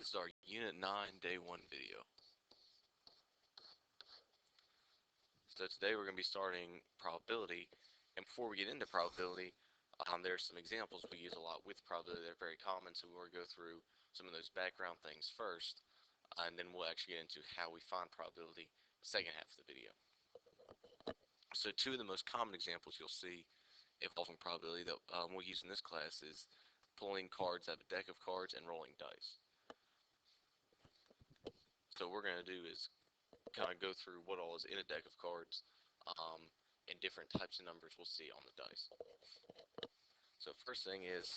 This is our Unit 9 Day 1 video. So today we're going to be starting probability, and before we get into probability, there are some examples we use a lot with probability that are very common, so we'll go through some of those background things first, and then we'll actually get into how we find probability the second half of the video. So two of the most common examples you'll see involving probability that we'll use in this class is pulling cards out of a deck of cards and rolling dice. So what we're going to do is kind of go through what all is in a deck of cards and different types of numbers we'll see on the dice. So first thing is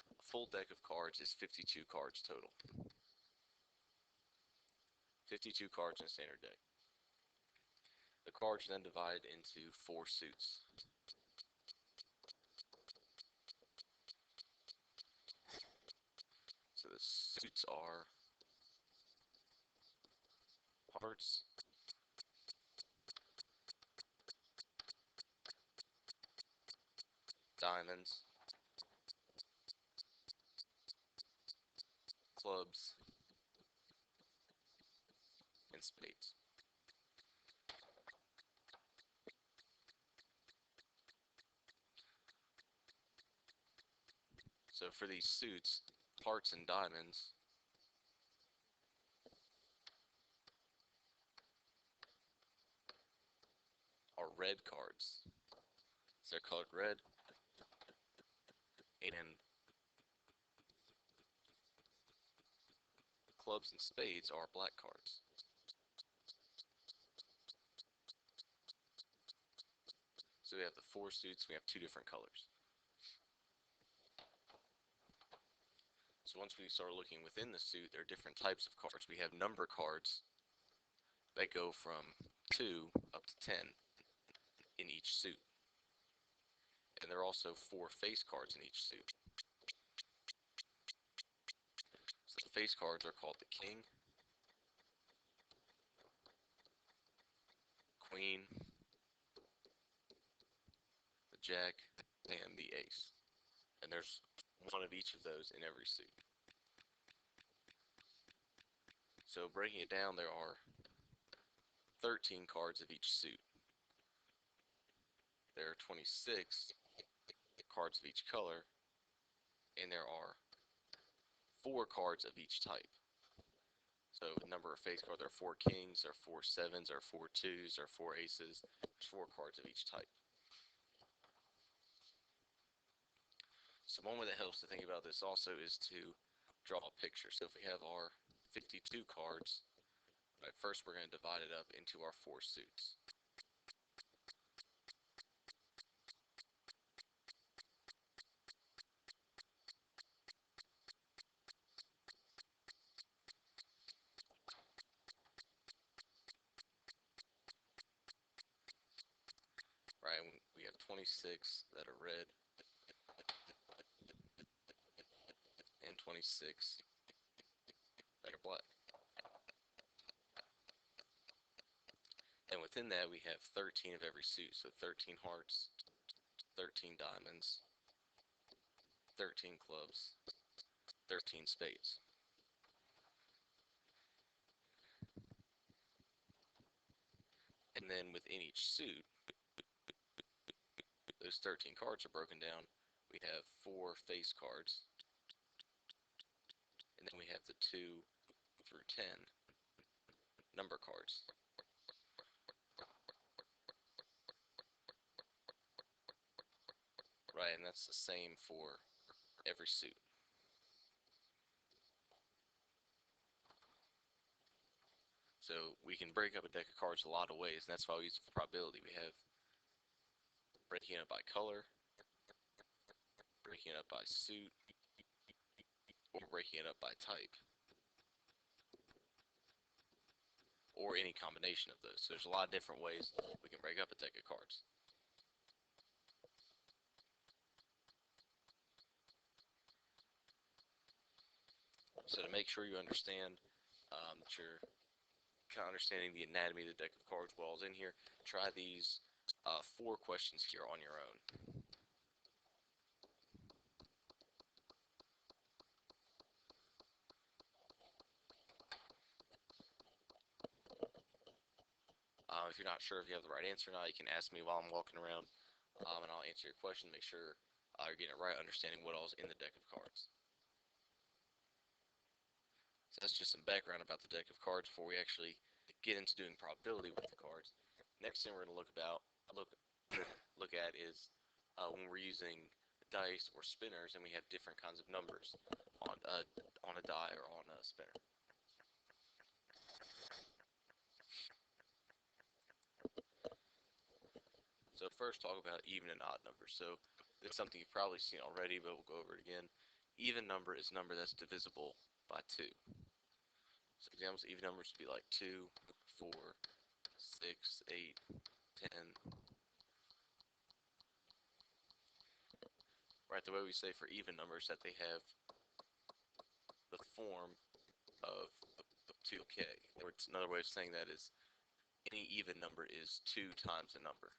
a full deck of cards is 52 cards total. 52 cards in a standard deck. The cards are then divided into 4 suits. So the suits are hearts, diamonds, clubs, and spades. So for these suits, hearts and diamonds, are red cards. So they're colored red, and clubs and spades are black cards. So we have the 4 suits, we have 2 different colors. So once we start looking within the suit, there are different types of cards. We have number cards that go from 2 up to 10 in each suit. And there are also 4 face cards in each suit. So the face cards are called the king, queen, the jack, and the ace. And there's one of each of those in every suit. So breaking it down, there are 13 cards of each suit. There are 26 cards of each color, and there are 4 cards of each type. So the number of face cards, there are 4 kings, there are 4 sevens, there are 4 twos, there are 4 aces. There's 4 cards of each type. So one way that helps to think about this also is to draw a picture. So if we have our 52 cards, right, first we're going to divide it up into our 4 suits. Right, and we have 26 that are red and 26 that are black. And within that we have 13 of every suit, so 13 hearts, 13 diamonds, 13 clubs, 13 spades. And then within each suit, those 13 cards are broken down. We have 4 face cards, and then we have the 2 through 10 number cards. Right, and that's the same for every suit. So we can break up a deck of cards a lot of ways, and that's why we use it for probability. We have breaking it up by color, breaking it up by suit, or breaking it up by type, or any combination of those. So there's a lot of different ways we can break up a deck of cards. So to make sure you understand that you're kind of understanding the anatomy of the deck of cards while I was in here, try these 4 questions here on your own. If you're not sure if you have the right answer or not, you can ask me while I'm walking around, and I'll answer your question, make sure you're getting it right, understanding what all's in the deck of cards. So that's just some background about the deck of cards before we actually get into doing probability with the cards. Next thing we're going to look at is when we're using dice or spinners and we have different kinds of numbers on a die or on a spinner. So first talk about even and odd numbers. So it's something you've probably seen already, but we'll go over it again. Even number is a number that's divisible by 2. So examples of even numbers would be like 2, 4, 6, 8, 10. Right, the way we say for even numbers that they have the form of 2k. Another way of saying that is any even number is 2 times a number.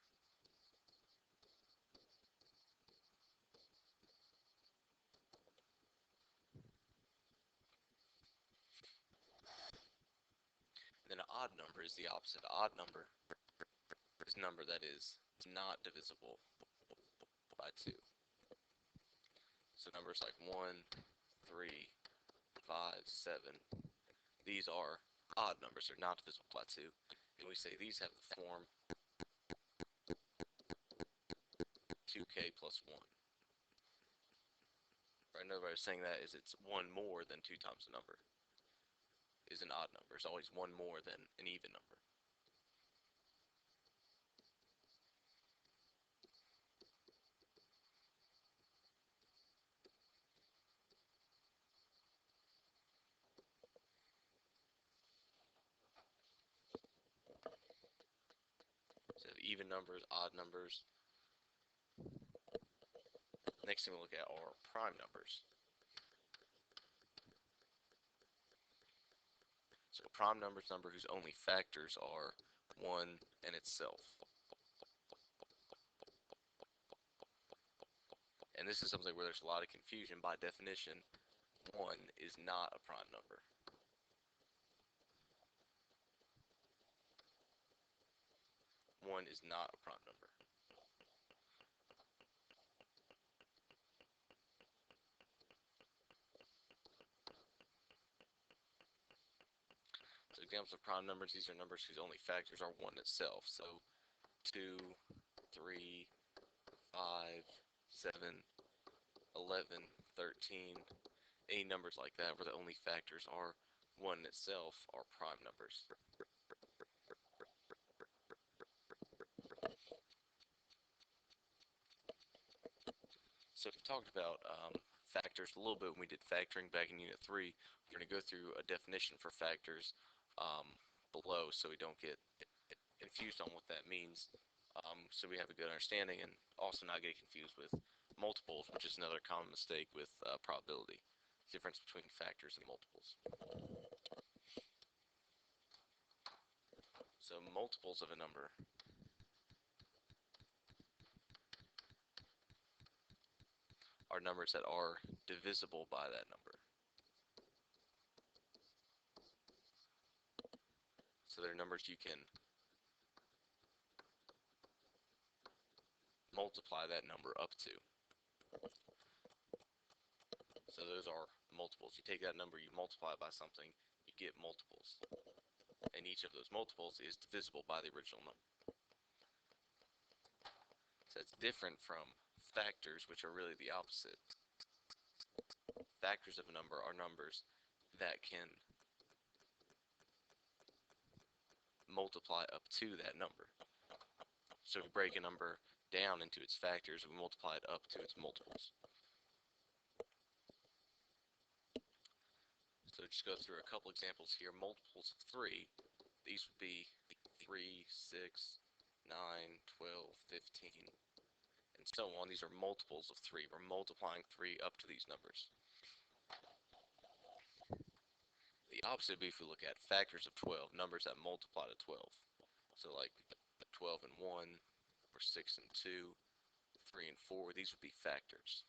Then an odd number is the opposite. An odd number is a number that is not divisible by 2. So numbers like 1, 3, 5, 7, these are odd numbers. They're not divisible by 2. And we say these have the form 2k plus 1. Right, another way of saying that is it's 1 more than 2 times the number. Is an odd number. It's always 1 more than an even number. So even numbers, odd numbers. Next thing we'll look at are prime numbers. So a prime number is a number whose only factors are 1 and itself. And this is something where there's a lot of confusion. By definition, 1 is not a prime number. One is not a prime number. So examples of prime numbers, these are numbers whose only factors are 1 itself. So 2, 3, 5, 7, 11, 13, any numbers like that where the only factors are 1 itself are prime numbers. So we talked about factors a little bit when we did factoring back in Unit 3. We're going to go through a definition for factors below so we don't get confused on what that means, so we have a good understanding and also not get confused with multiples, which is another common mistake with probability. Difference between factors and multiples. So multiples of a number are numbers that are divisible by that number. So they're numbers you can multiply that number up to. So those are multiples. You take that number, you multiply it by something, you get multiples. And each of those multiples is divisible by the original number. So it's different from factors, which are really the opposite. Factors of a number are numbers that can multiply up to that number. So if we break a number down into its factors, we multiply it up to its multiples. So just go through a couple examples here. Multiples of 3, these would be 3, 6, 9, 12, 15, and so on. These are multiples of 3. We're multiplying 3 up to these numbers. The opposite would be if we look at factors of 12, numbers that multiply to 12. So like 12 and 1, or 6 and 2, 3 and 4, these would be factors.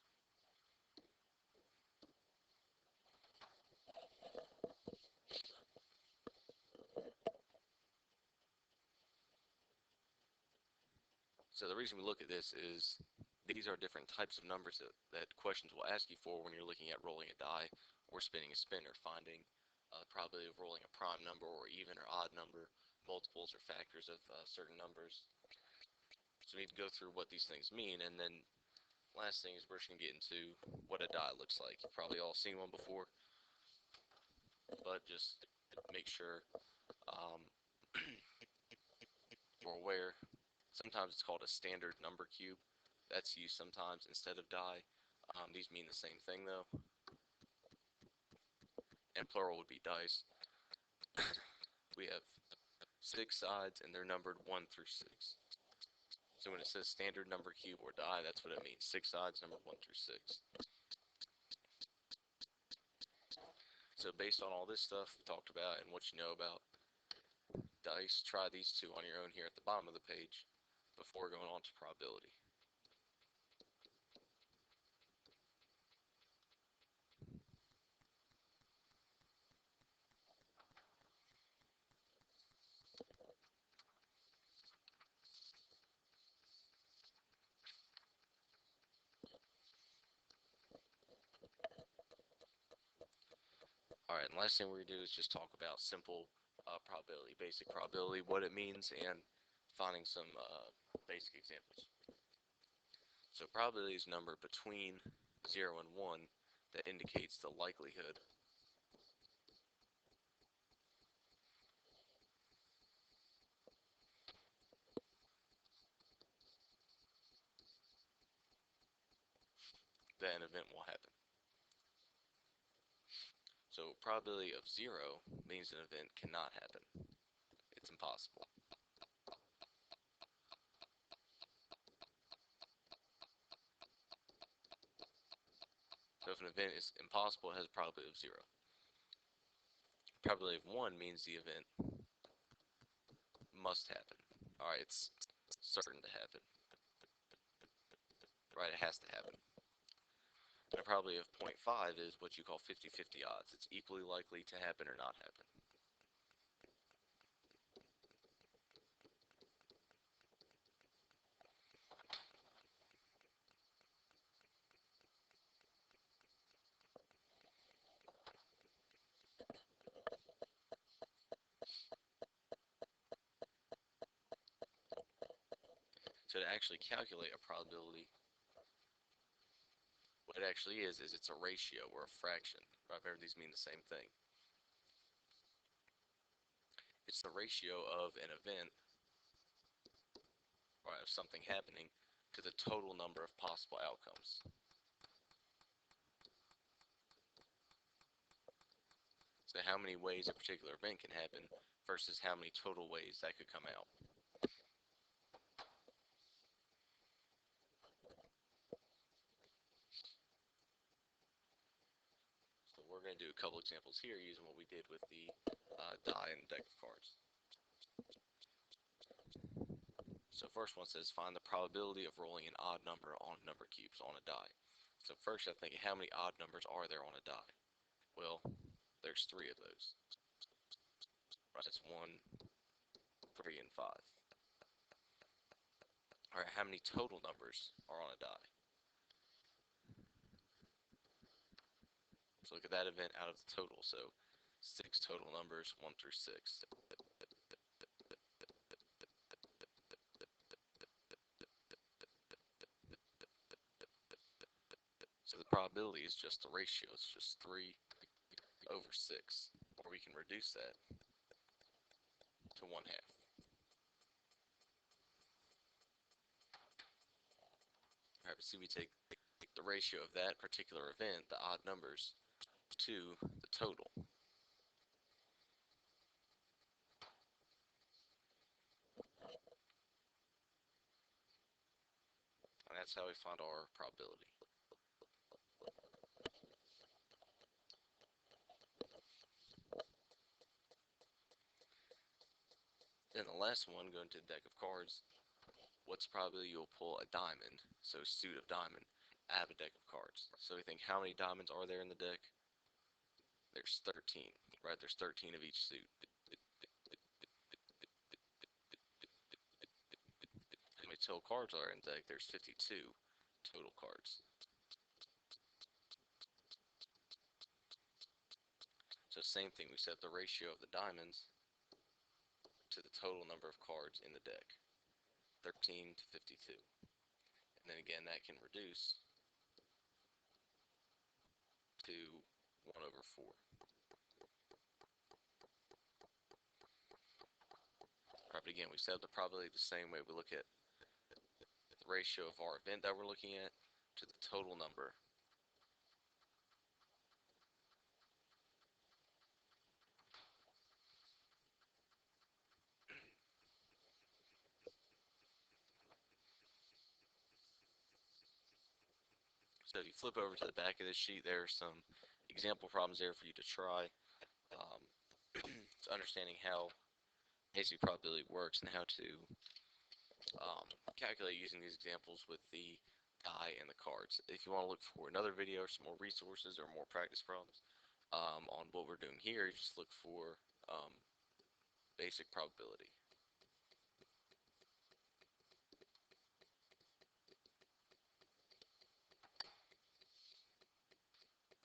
So the reason we look at this is these are different types of numbers that questions will ask you for when you're looking at rolling a die or spinning a spinner, finding probability of rolling a prime number or even or odd number, multiples or factors of certain numbers. So we need to go through what these things mean, and then last thing is we're just going to get into what a die looks like. You've probably all seen one before, but just make sure um, you're aware. Sometimes it's called a standard number cube. That's used sometimes instead of die. These mean the same thing though, and plural would be dice. We have 6 sides and they're numbered 1 through 6. So when it says standard number cube or die, that's what it means. 6 sides numbered 1 through 6. So based on all this stuff we talked about and what you know about dice, try these two on your own here at the bottom of the page before going on to probability. Alright, and last thing we're going to do is just talk about simple probability, basic probability, what it means, and finding some basic examples. So probability is a number between 0 and 1 that indicates the likelihood that an event will happen. So probability of 0 means an event cannot happen. It's impossible. So if an event is impossible, it has a probability of 0. Probability of 1 means the event must happen. Alright, it's certain to happen. Right, it has to happen. And a probability of 0.5 is what you call 50-50 odds. It's equally likely to happen or not happen. So to actually calculate a probability, what it actually is it's a ratio or a fraction. Right? Remember, these mean the same thing. It's the ratio of an event, or of something happening, to the total number of possible outcomes. So how many ways a particular event can happen versus how many total ways that could come out. So we're going to do a couple examples here using what we did with the die and deck of cards. So first one says find the probability of rolling an odd number on number cubes on a die. So first I think how many odd numbers are there on a die? Well, there's 3 of those. Right, it's 1, 3, and 5. Alright, how many total numbers are on a die? So look at that event out of the total. So 6 total numbers, 1 through 6. So the probability is just the ratio. It's just 3 over 6. Or we can reduce that to 1/2. Alright, see, we take the ratio of that particular event, the odd numbers, to the total. And that's how we find our probability. Then the last one, going to the deck of cards, what's the probability you'll pull a diamond, so suit of diamond, out of a deck of cards. So we think how many diamonds are there in the deck? There's 13, right? There's 13 of each suit. How many total cards are in the deck, there's 52 total cards. So same thing, we set the ratio of the diamonds to the total number of cards in the deck, 13 to 52. And then again, that can reduce to 1 over 4. Right, but again, we set up the probability the same way. We look at the ratio of our event that we're looking at to the total number. So if you flip over to the back of this sheet, there are some example problems there for you to try. It's understanding how basic probability works and how to calculate using these examples with the die and the cards. If you want to look for another video or some more resources or more practice problems on what we're doing here, you just look for basic probability.